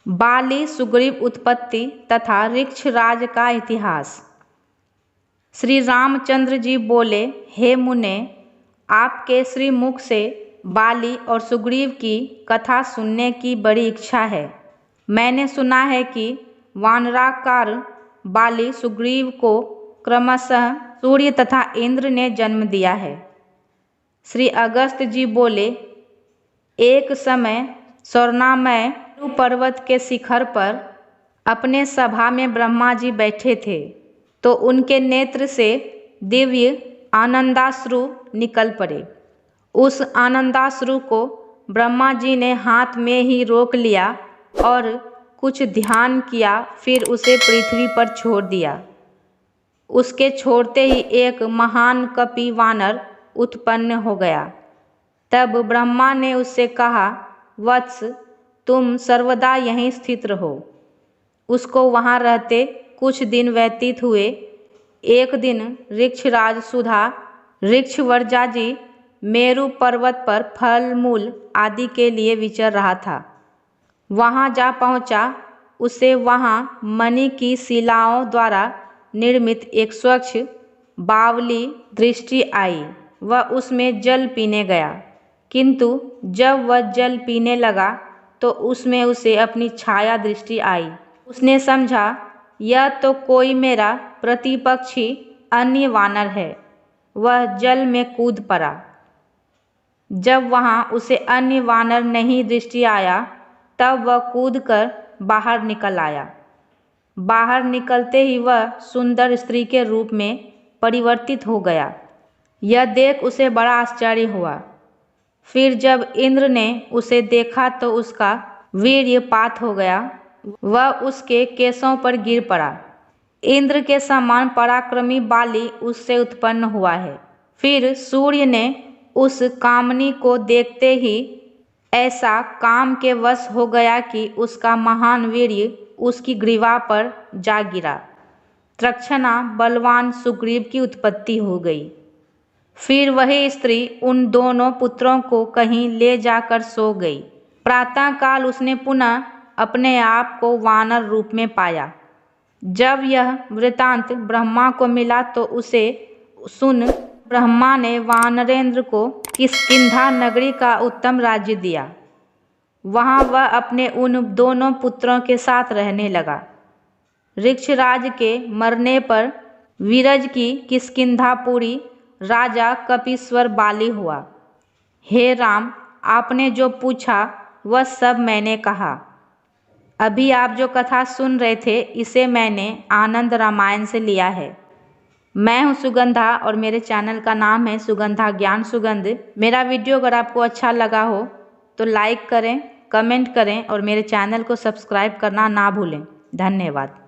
बाली सुग्रीव उत्पत्ति तथा ऋक्षराज का इतिहास। श्री रामचंद्र जी बोले, हे मुने, आपके श्रीमुख से बाली और सुग्रीव की कथा सुनने की बड़ी इच्छा है। मैंने सुना है कि वानराकार बाली सुग्रीव को क्रमशः सूर्य तथा इंद्र ने जन्म दिया है। श्री अगस्त जी बोले, एक समय स्वर्णमय पर्वत के शिखर पर अपने सभा में ब्रह्मा जी बैठे थे, तो उनके नेत्र से दिव्य आनंदाश्रु निकल पड़े। उस आनंदाश्रु को ब्रह्मा जी ने हाथ में ही रोक लिया और कुछ ध्यान किया, फिर उसे पृथ्वी पर छोड़ दिया। उसके छोड़ते ही एक महान कपि वानर उत्पन्न हो गया। तब ब्रह्मा ने उससे कहा, वत्स, तुम सर्वदा यहीं स्थित रहो। उसको वहाँ रहते कुछ दिन व्यतीत हुए। एक दिन ऋक्षराज सुधा ऋक्षवर्जा जी मेरु पर्वत पर फल मूल आदि के लिए विचर रहा था। वहाँ जा पहुँचा। उसे वहाँ मणि की शिलाओं द्वारा निर्मित एक स्वच्छ बावली दृष्टि आई। वह उसमें जल पीने गया, किंतु जब वह जल पीने लगा तो उसमें उसे अपनी छाया दृष्टि आई। उसने समझा, यह तो कोई मेरा प्रतिपक्षी अन्य वानर है। वह जल में कूद पड़ा। जब वहाँ उसे अन्य वानर नहीं दृष्टि आया, तब वह कूदकर बाहर निकल आया। बाहर निकलते ही वह सुंदर स्त्री के रूप में परिवर्तित हो गया। यह देख उसे बड़ा आश्चर्य हुआ। फिर जब इंद्र ने उसे देखा तो उसका वीर्यपात हो गया। वह उसके केशों पर गिर पड़ा। इंद्र के समान पराक्रमी बाली उससे उत्पन्न हुआ है। फिर सूर्य ने उस कामनी को देखते ही ऐसा काम के वश हो गया कि उसका महान वीर्य उसकी ग्रीवा पर जा गिरा। तत्क्षणा बलवान सुग्रीव की उत्पत्ति हो गई। फिर वही स्त्री उन दोनों पुत्रों को कहीं ले जाकर सो गई। प्रातःकाल उसने पुनः अपने आप को वानर रूप में पाया। जब यह वृतांत ब्रह्मा को मिला तो उसे सुन ब्रह्मा ने वानरेंद्र को किष्किंधा नगरी का उत्तम राज्य दिया। वहाँ वह अपने उन दोनों पुत्रों के साथ रहने लगा। ऋक्षराज के मरने पर विरज की किष्किंधापुरी राजा कपीश्वर बाली हुआ। हे राम, आपने जो पूछा वह सब मैंने कहा। अभी आप जो कथा सुन रहे थे, इसे मैंने आनंद रामायण से लिया है। मैं हूँ सुगंधा और मेरे चैनल का नाम है सुगंधा ज्ञान सुगंध। मेरा वीडियो अगर आपको अच्छा लगा हो तो लाइक करें, कमेंट करें और मेरे चैनल को सब्सक्राइब करना ना भूलें। धन्यवाद।